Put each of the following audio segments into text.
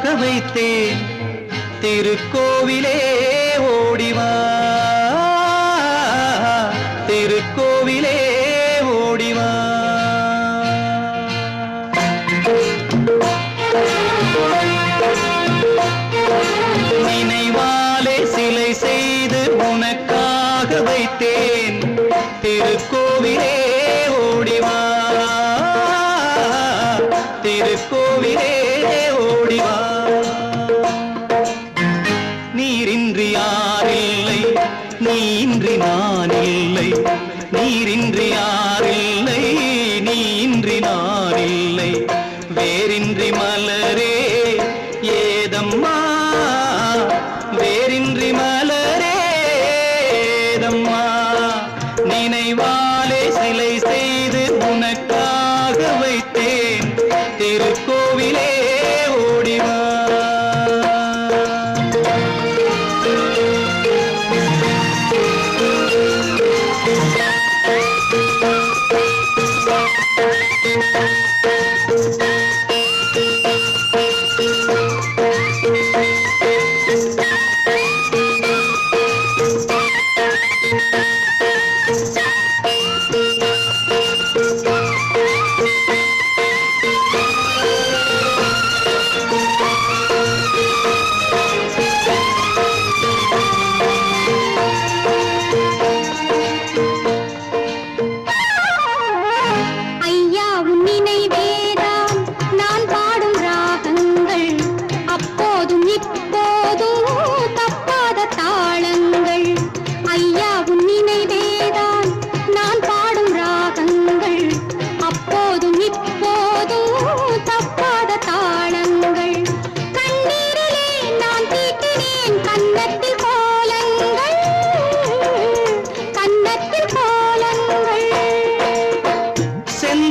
உனக்காக வைத்தேன் திருக்கோவிலே ஓடிவா திருக்கோவிலே ஓடிவா நினைவாலே சிலை செய்து உனக்காக வைத்தேன் திருக்கோவிலே ஓடிவா திருக்கோவிலே ஓடிவா நீரின்றி யாரில்லை நீயின்றி நான் இல்லை நீரின்றி யாரில்லை நீயின்றி நான் இல்லை வேரின்றி மலரே ஏதம்மா வேரின்றி மலரே ஏதம்மா நினைவாலே சிலை செய்து உனக்காக வைத்தேன் திருக்கோவிலே ஓடிவா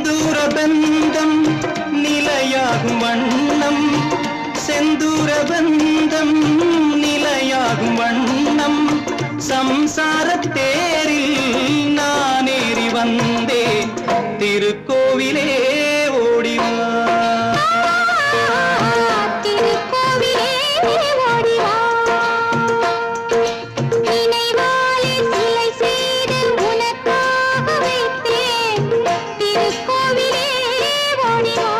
செந்தூரபந்தம் நிலையாகும் வண்ணம் செந்தூரபந்தம் நிலையாகும் வண்ணம் சம்சாரத் தேரில் நான் ஏறி வந்தேன் திருக்கோவிலே ஓடிவா திருக்கோவிலே ஓடிவா நினைவாலே சிலை செய்து உனக்காக வைத்தேன் திருக்கோவிலே ஓடிவா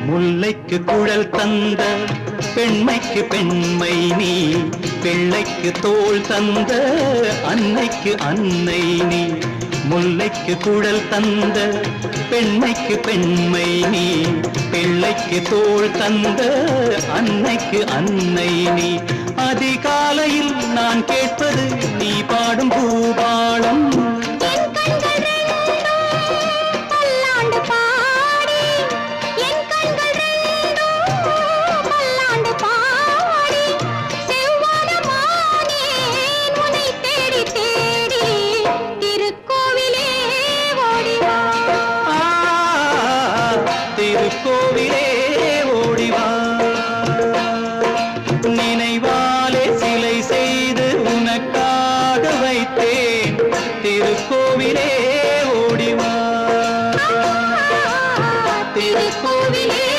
முல்லைக்கு குழல் தந்த பெண்மைக்கு பெண்மை நீ பிள்ளைக்கு தோள் தந்த அன்னைக்கு அன்னை நீ முல்லைக்கு குழல் தந்த பெண்மைக்கு பெண்மை நீ பிள்ளைக்கு தோள் தந்த அன்னைக்கு அன்னை நீ அதிகாலையில் நான் கேட்பது நீ பாடும் பூபாளம் திருக்கோவிலே ஓடிவா நினைவாலே சிலை செய்து உனக்காக வைத்தேன் திருக்கோவிலே ஓடிவா திருக்கோவிலே